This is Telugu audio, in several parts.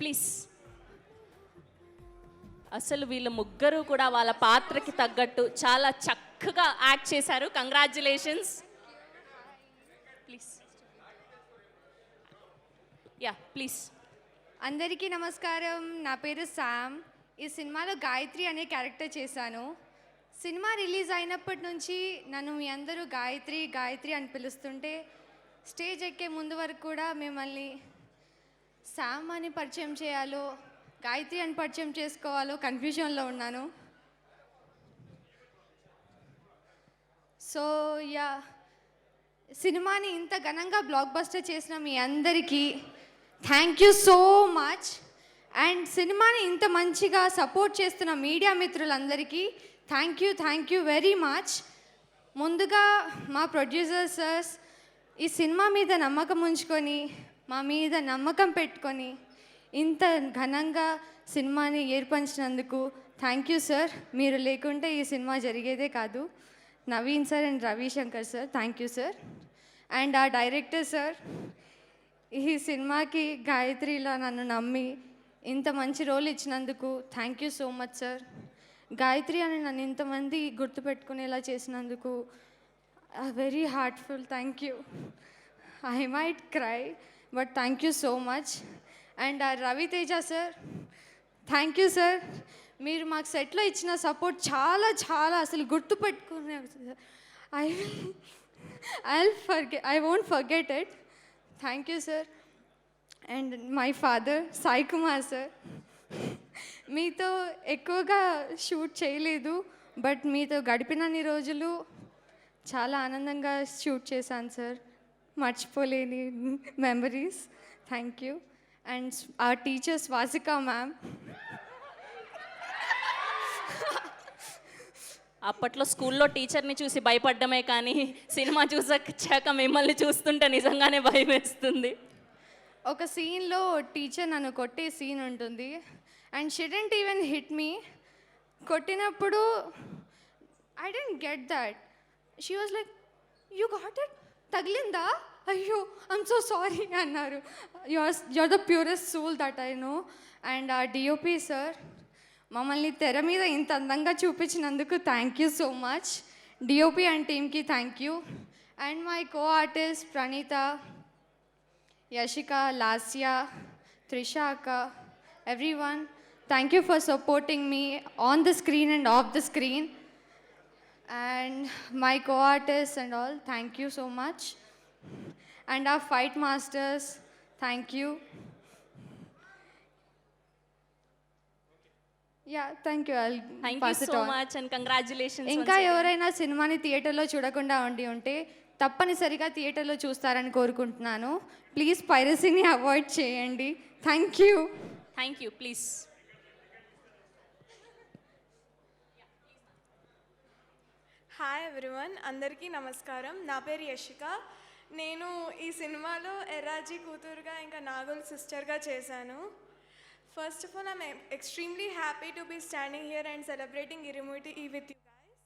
ప్లీజ్. అసలు వీళ్ళ ముగ్గురు కూడా వాళ్ళ పాత్రకి తగ్గట్టు చాలా చక్కగా యాక్ట్ చేశారు. కంగ్రాచ్యులేషన్స్. ప్లీజ్. Yeah please. అందరికీ నమస్కారం. నా పేరు శామ్. ఈ సినిమాలో గాయత్రి అనే క్యారెక్టర్ చేశాను. సినిమా రిలీజ్ అయినప్పటి నుంచి నన్ను మీ అందరూ గాయత్రి గాయత్రి అని పిలుస్తుంటే స్టేజ్ ఎక్కే ముందు వరకు కూడా మిమ్మల్ని శామ్ అని పరిచయం చేయాలో గాయత్రి అని పరిచయం చేసుకోవాలో కన్ఫ్యూజన్లో ఉన్నాను. సో యా, సినిమాని ఇంత ఘనంగా బ్లాక్ బస్టర్ చేసిన మీ అందరికీ thank you so much. And సినిమాని ఇంత మంచిగా సపోర్ట్ చేస్తున్న మీడియా మిత్రులందరికీ థ్యాంక్ యూ వెరీ మచ్. ముందుగా మా ప్రొడ్యూసర్ సర్స్ ఈ సినిమా మీద నమ్మకం ఉంచుకొని మా మీద నమ్మకం పెట్టుకొని ఇంత ఘనంగా సినిమాని ఏర్పరిచినందుకు థ్యాంక్ యూ సార్. మీరు లేకుంటే ఈ సినిమా జరిగేదే కాదు. Naveen sir and Ravishankar sir, thank you sir. And ఆ డైరెక్టర్ సార్, ఈ సినిమాకి గాయత్రిలో నన్ను నమ్మి ఇంత మంచి రోల్ ఇచ్చినందుకు thank you so much sir. Gayatri అని నన్ను ఇంతమంది గుర్తుపెట్టుకునేలా చేసినందుకు very heartful thank you. I might cry but thank you so much. And Raviteja sir, thank you sir. మీరు మాకు సెట్లో ఇచ్చిన సపోర్ట్ చాలా చాలా అసలు గుర్తుపెట్టుకునే I won't forget it. Thank you sir. And my father Sai Kumar sir, మీతో ఎక్కువగా షూట్ చేయలేదు బట్ మీతో గడిపినన్ని రోజులు చాలా ఆనందంగా షూట్ చేశాను సార్. మర్చిపోలేని మెమరీస్. Thank you. అండ్ ఆ టీచర్ స్వాసికా మ్యామ్, అప్పట్లో స్కూల్లో టీచర్ని చూసి భయపడ్డమే కానీ సినిమా చూసాక మిమ్మల్ని చూస్తుంటే నిజంగానే భయం వేస్తుంది. ఒక సీన్లో టీచర్ నన్ను కొట్టే సీన్ ఉంటుంది and she didn't even hit me. కొట్టినప్పుడు I don't get that. She was like, you got it, తగిలిందా, అయ్యో ఐమ్ సో సారీ అన్నారు. You're the purest soul that I know. And ఆ డిఓపి సార్, మమ్మల్ని తెర మీద ఇంత అందంగా చూపించినందుకు thank you so much. DOP and టీమ్కి thank you. And my co artist Praneetha, Yashika, Lasya, Trisha అక్క, everyone, thank you for supporting me on the screen and off the screen. And my co-artists and all, thank you so much. And our fight masters, thank you. Yeah, thank you. I'll thank you pass it so on. Much and congratulations. ఇంకా ఎవరైనా సినిమాని థియేటర్లో చూడకుండా ఉంటే తప్పనిసరిగా థియేటర్లో చూస్తారని కోరుకుంటున్నాను. ప్లీజ్ పైరసీని అవాయిడ్ చేయండి. Thank you. Thank you. Please. Hi everyone, అందరికీ నమస్కారం. నా పేరు యశిక. నేను ఈ సినిమాలో ఎర్రాజీ కూతురుగా ఇంకా నాగుల్ సిస్టర్గా చేశాను. First of all, I'm extremely happy to be standing here and celebrating Irumudi with you guys.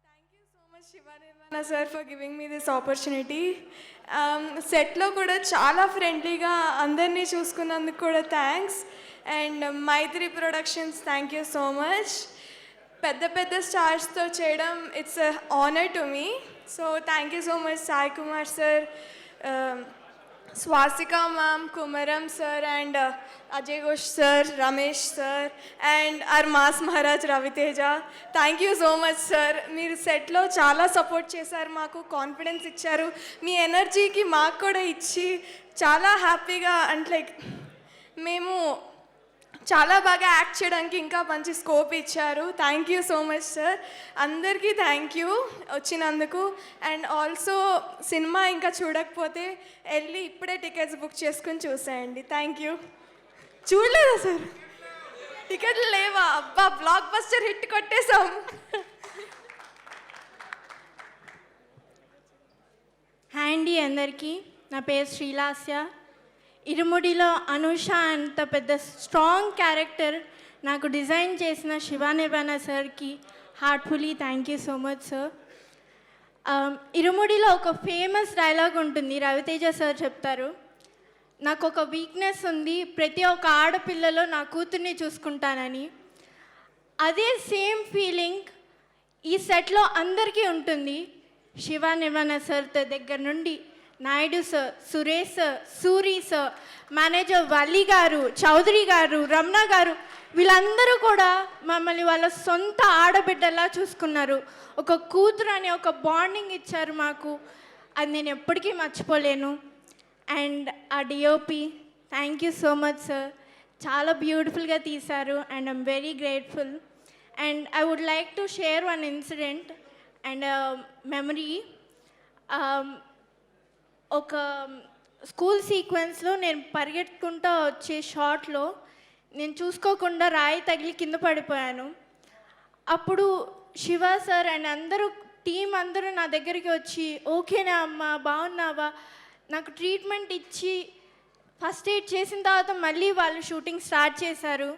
Thank you so much Shiva Nirmala sir for giving me this opportunity. సెట్లో కూడా చాలా ఫ్రెండ్లీగా అందరినీ చూసుకున్నందుకు కూడా thanks. And Maithri productions, thank you so much. పెద్ద పెద్ద స్టార్స్తో చేయడం it's honour to me. So thank you so much Sai Kumar sir, Swasika ma'am, Kumaram sir and Ajay Ghosh sir, Ramesh sir and our mass Maharaj Raviteja. Thank you so much sir. మీరు సెట్లో చాలా సపోర్ట్ చేశారు, మాకు కాన్ఫిడెన్స్ ఇచ్చారు, మీ ఎనర్జీకి మాకు కూడా ఇచ్చి చాలా హ్యాపీగా అంటే లైక్ మేము చాలా బాగా యాక్ట్ చేయడానికి ఇంకా మంచి స్కోప్ ఇచ్చారు. Thank you so much sir. అందరికీ థ్యాంక్ యూ వచ్చినందుకు. అండ్ ఆల్సో సినిమా ఇంకా చూడకపోతే వెళ్ళి ఇప్పుడే టికెట్స్ బుక్ చేసుకుని చూసేయండి. Thank you. చూడలేదా సార్? టికెట్లు లేవా? అబ్బా, బ్లాక్ బస్టర్ హిట్ కొట్టేశాం. హాయ్ అండి అందరికీ. నా పేరు శ్రీలాస్య. ఇరుముడిలో అనూష అంత పెద్ద స్ట్రాంగ్ క్యారెక్టర్ నాకు డిజైన్ చేసిన శివ నిర్వాణ సార్కి heartfully thank you so much sir. ఇరుముడిలో ఒక ఫేమస్ డైలాగ్ ఉంటుంది, రవితేజ సార్ చెప్తారు, నాకు ఒక వీక్నెస్ ఉంది, ప్రతి ఒక్క ఆడపిల్లలో నా కూతుర్ని చూసుకుంటానని. అదే సేమ్ ఫీలింగ్ ఈ సెట్లో అందరికీ ఉంటుంది. శివ నిర్వాణ సార్ దగ్గర నుండి Naidu sir, Suresh sir, Suri sir, manager Valli గారు, చౌదరి గారు, రమణ గారు, వీళ్ళందరూ కూడా మమ్మల్ని వాళ్ళ సొంత ఆడబిడ్డలా చూసుకున్నారు. ఒక కూతురు అనే ఒక బాండింగ్ ఇచ్చారు మాకు. అది నేను ఎప్పటికీ మర్చిపోలేను. అండ్ ఆ DOP, thank you so much sir, చాలా బ్యూటిఫుల్గా తీశారు and I'm very grateful. And I would like to share one incident and memory. ఒక స్కూల్ సీక్వెన్స్లో నేను పరిగెత్తుకుంటూ వచ్చే షాట్లో నేను చూసుకోకుండా రాయి తగిలి కింద పడిపోయాను. అప్పుడు శివ సార్ అండ్ అందరూ టీం అందరూ నా దగ్గరికి వచ్చి, ఓకేనా అమ్మా, బాగున్నావా, నాకు ట్రీట్మెంట్ ఇచ్చి ఫస్ట్ ఎయిడ్ చేసిన తర్వాత మళ్ళీ వాళ్ళు షూటింగ్ స్టార్ట్ చేశారు.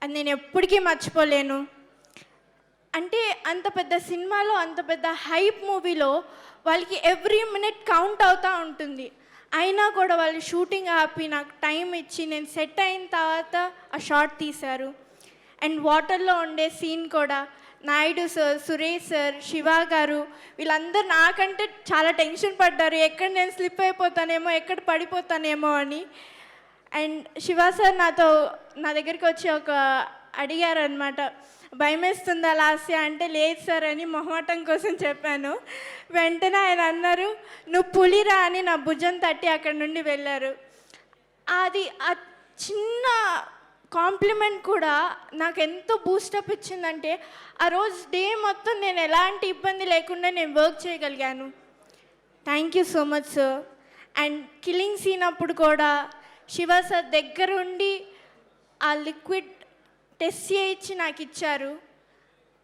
అది నేను ఎప్పటికీ మర్చిపోలేను. అంటే అంత పెద్ద సినిమాలో, అంత పెద్ద హైప్ మూవీలో వాళ్ళకి ఎవ్రీ మినిట్ కౌంట్ అవుతూ ఉంటుంది. అయినా కూడా వాళ్ళు షూటింగ్ ఆపి నాకు టైం ఇచ్చి నేను సెట్ అయిన తర్వాత ఆ షాట్ తీశారు. అండ్ వాటర్లో ఉండే సీన్ కూడా నాయుడు సార్, సురేష్ సార్, శివ గారు, వీళ్ళందరూ నాకంటే చాలా టెన్షన్ పడ్డారు, ఎక్కడ నేను స్లిప్ అయిపోతానేమో, ఎక్కడ పడిపోతానేమో అని. అండ్ శివ సార్ నా దగ్గరికి వచ్చి అడిగారు అనమాట, భయం వేస్తుందా లాస్య అంటే, లేదు సార్ అని మొహమాటం కోసం చెప్పాను. వెంటనే ఆయన అన్నారు, నువ్వు పులిరా అని నా భుజం తట్టి అక్కడి నుండి వెళ్ళారు. అది ఆ చిన్న కాంప్లిమెంట్ కూడా నాకు ఎంతో బూస్టప్ ఇచ్చిందంటే, ఆ రోజు డే మొత్తం నేను ఎలాంటి ఇబ్బంది లేకుండా నేను వర్క్ చేయగలిగాను. Thank you so much sir. And killing scene అప్పుడు కూడా శివ సార్ దగ్గరుండి ఆ లిక్విడ్ టెస్ట్ చేయించి నాకు ఇచ్చారు.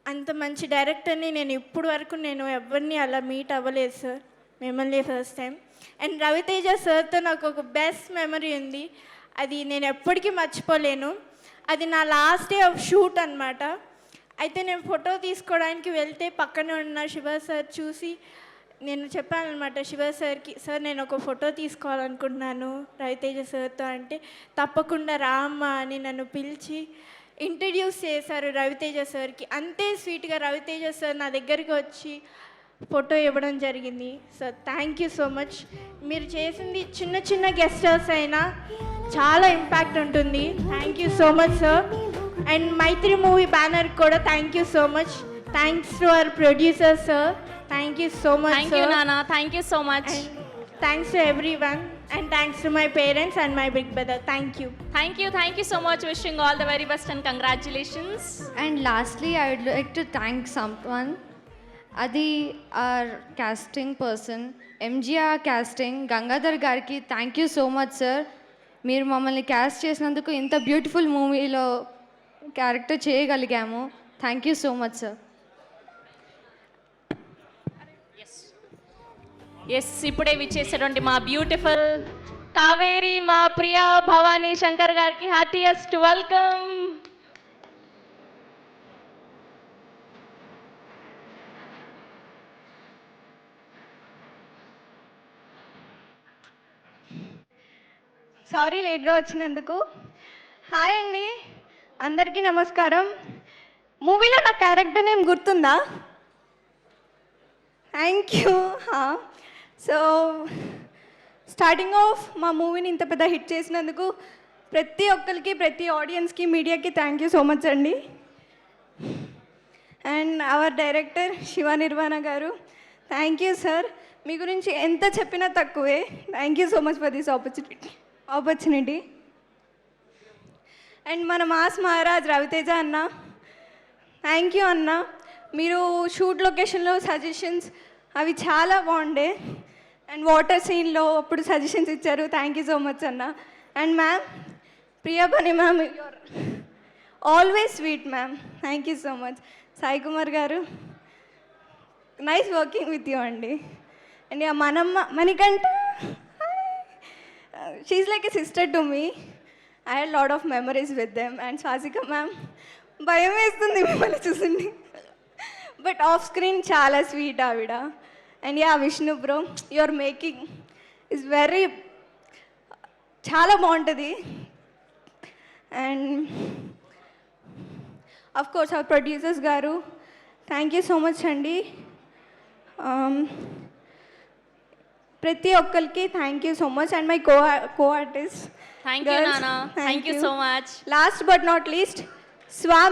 అంత మంచి డైరెక్టర్ని నేను ఇప్పుడు వరకు ఎవరిని అలా మీట్ అవ్వలేదు సార్, మిమ్మల్ని ఫస్ట్ టైం. అండ్ రవితేజ సార్తో నాకు ఒక బెస్ట్ మెమరీ ఉంది, అది నేను ఎప్పటికీ మర్చిపోలేను. అది నా లాస్ట్ డే ఆఫ్ షూట్ అనమాట. అయితే నేను ఫోటో తీసుకోవడానికి వెళ్తే పక్కనే ఉన్న శివ సార్ చూసి, నేను చెప్పాను అనమాట శివ సార్కి, సార్ నేను ఒక ఫోటో తీసుకోవాలనుకుంటున్నాను రవితేజ సార్తో అంటే, తప్పకుండా రామ్మా అని నన్ను పిలిచి ఇంట్రడ్యూస్ చేశారు రవితేజ సార్కి. అంతే స్వీట్గా రవితేజ సార్ నా దగ్గరికి వచ్చి ఫోటో ఇవ్వడం జరిగింది. Sir thank you so much. మీరు చేసింది చిన్న చిన్న గెస్టర్స్ అయినా చాలా ఇంపాక్ట్ ఉంటుంది. Thank you so much sir. And Maithri movie banner కూడా thank you so much. Thanks to our producer sir, thank you so much. Thank you నానా, thank you so much. Thanks to everyone and thanks to my parents and my big brother. Thank you. Thank you so much. Wishing all the very best and congratulations. And lastly, I would like to thank someone. Adi, our casting person, MGR casting, Gangadhar Garki. Thank you so much, sir. మీరు మమ్మల్ని క్యాస్ట్ చేసినందుకు ఇంత బ్యూటిఫుల్ మూవీలో క్యారెక్టర్ చేయగలిగాము. Thank you so much sir. Yes, ఇప్పుడే విచ్చేసేటువంటి మా బ్యూటిఫుల్ కావేరి, మా ప్రియా భవానీ శంకర్ గారికి హార్టియెస్ట్ వెల్కమ్. సారీ లేట్గా వచ్చినందుకు. హాయ్ అండి, అందరికీ నమస్కారం. మూవీలో నా క్యారెక్టర్ నేమ్ గుర్తుందా? Thank you. So starting of మా మూవీని ఇంత పెద్ద హిట్ చేసినందుకు ప్రతి ఒక్కరికి, ప్రతి ఆడియన్స్కి, మీడియాకి థ్యాంక్ యూ సో మచ్ అండి. And hour director Shiva Nirvana గారు, థ్యాంక్ యూ సార్. మీ గురించి ఎంత చెప్పినా తక్కువే. Thank you so much for this opportunity. And మన మాస్ మహారాజ్ రవితేజ అన్న, థ్యాంక్ యూ అన్న. మీరు షూట్ లొకేషన్లో సజెషన్స్ అవి చాలా బాగుండే. అండ్ వాటర్ సీన్లో అప్పుడు సజెషన్స్ ఇచ్చారు. థ్యాంక్ యూ సో మచ్ అన్న. And ma'am Priyapani ma'am, you're always sweet ma'am. Thank you so much. Sai Kumar గారు, నైస్ వర్కింగ్ విత్ యూ అండి. అండ్ మనమ్మ Manikanta, she's like a sister to me. I had lot of memories with them. And Swasika ma'am, భయం వేస్తుంది మిమ్మల్ని చూసింది, బట్ ఆఫ్ స్క్రీన్ చాలా స్వీట్ ఆవిడ. And Vishnu bro, your making is very చాలా బాగుంటుంది. And of course hour producers గారు, థ్యాంక్ యూ సో మచ్ అండి. ప్రతి ఒక్కరికి thank you so much. And my co artist thank you నానా, thank you so much. Last but not least Swamy